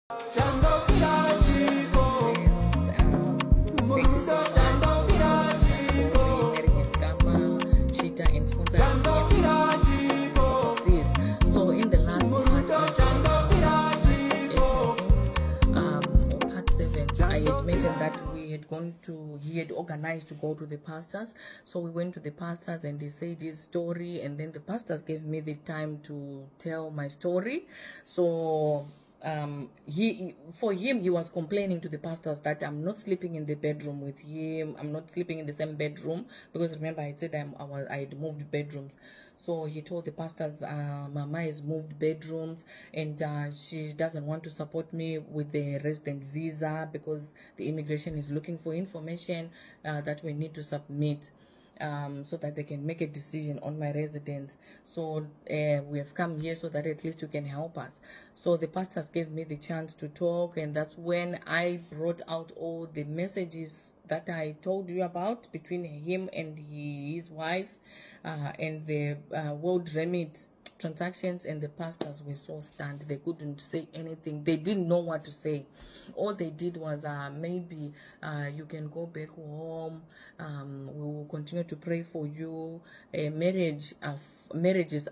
So in the last part 7, I had mentioned that he had organized to go to the pastors. So we went to the pastors and he said his story, and then the pastors gave me the time to tell my story. So for him, he was complaining to the pastors that I'm not sleeping in the bedroom with him. I'm not sleeping in the same bedroom, because remember I said I had moved bedrooms. So he told the pastors, Mama has moved bedrooms, and she doesn't want to support me with the resident visa because the immigration is looking for information that we need to submit. So that they can make a decision on my residence. So we have come here so that at least you can help us. So the pastors gave me the chance to talk, and that's when I brought out all the messages that I told you about between him and his wife, and the world remit transactions. And the pastors were so stunned. They couldn't say anything. They didn't know what to say. All they did was maybe you can go back home, we will continue to pray for you. Marriages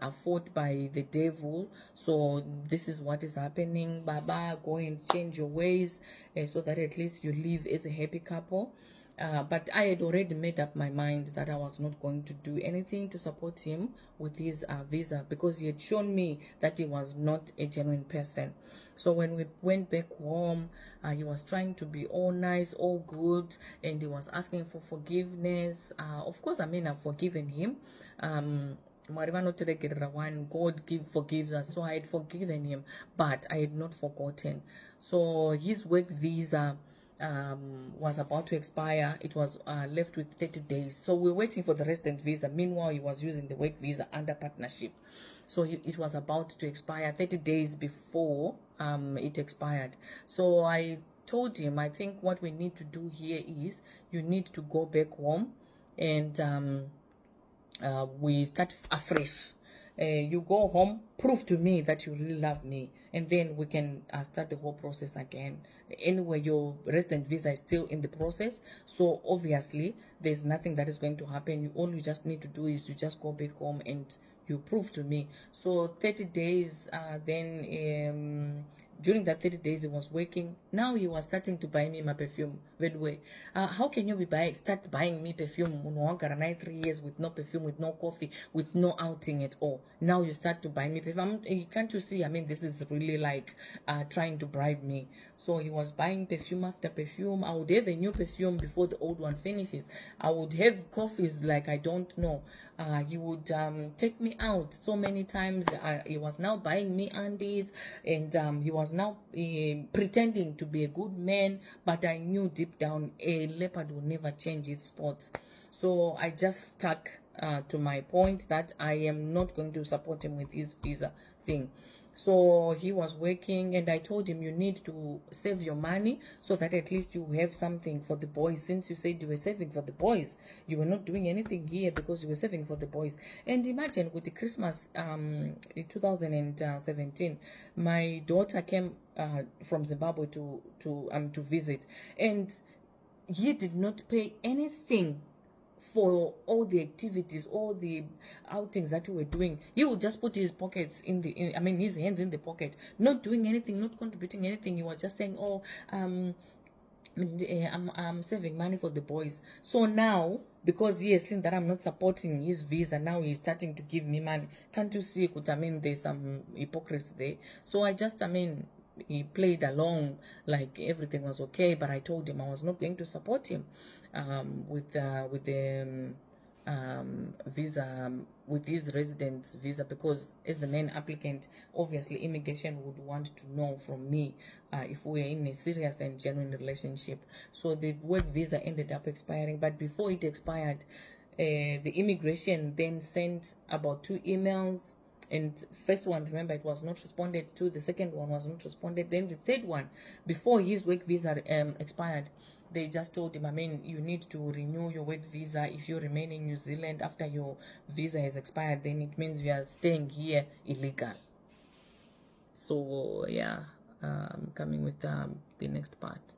are fought by the devil, so this is what is happening. Baba, go and change your ways, so that at least you live as a happy couple. But I had already made up my mind that I was not going to do anything to support him with his visa, because he had shown me that he was not a genuine person. So when we went back home, he was trying to be all nice, all good, and he was asking for forgiveness. Of course, I mean, I've forgiven him. God forgives us. So I had forgiven him, but I had not forgotten. So his work visa was about to expire. It was left with 30 days. So we're waiting for the resident visa. Meanwhile, he was using the work visa under partnership. So it was about to expire 30 days before it expired. So I told him, I think what we need to do here is you need to go back home, and we start afresh. You go home, prove to me that you really love me, and then we can start the whole process again. Anyway, your resident visa is still in the process, so obviously there's nothing that is going to happen. All you just need to do is you just go back home and you prove to me. So 30 days, then during that 30 days he was working. Now he was starting to buy me my perfume. By the way, how can you start buying me perfume 3 years with no perfume, with no coffee, with no outing at all? Now you start to buy me perfume. Can't you see? I mean, this is really like trying to bribe me. So he was buying perfume after perfume. I would have a new perfume before the old one finishes. I would have coffees like I don't know. He would take me out so many times. He was now buying me undies, and he was now pretending to be a good man, but I knew deep down a leopard will never change its spots. So I just stuck to my point that I am not going to support him with his visa thing. So he was working, and I told him, you need to save your money so that at least you have something for the boys. Since you said you were saving for the boys, you were not doing anything here because you were saving for the boys. And imagine, with the Christmas in 2017, my daughter came from Zimbabwe to visit, and he did not pay anything for all the activities, all the outings that we were doing. He would just put his pockets his hands in the pocket, not doing anything, not contributing anything. He was just saying, oh, I'm saving money for the boys. So now, because he has seen that I'm not supporting his visa, now he's starting to give me money. Can't you see? There's some hypocrisy there. So he played along like everything was okay, but I told him I was not going to support him with the visa, with his residence visa, because as the main applicant, obviously immigration would want to know from me if we're in a serious and genuine relationship. So the work visa ended up expiring, but before it expired, the immigration then sent about 2 emails. And first one, remember, it was not responded to. The second one was not responded. Then the third one, before his work visa expired, they just told him, you need to renew your work visa. If you remain in New Zealand after your visa has expired, then it means you are staying here illegal. So yeah, coming with the next part.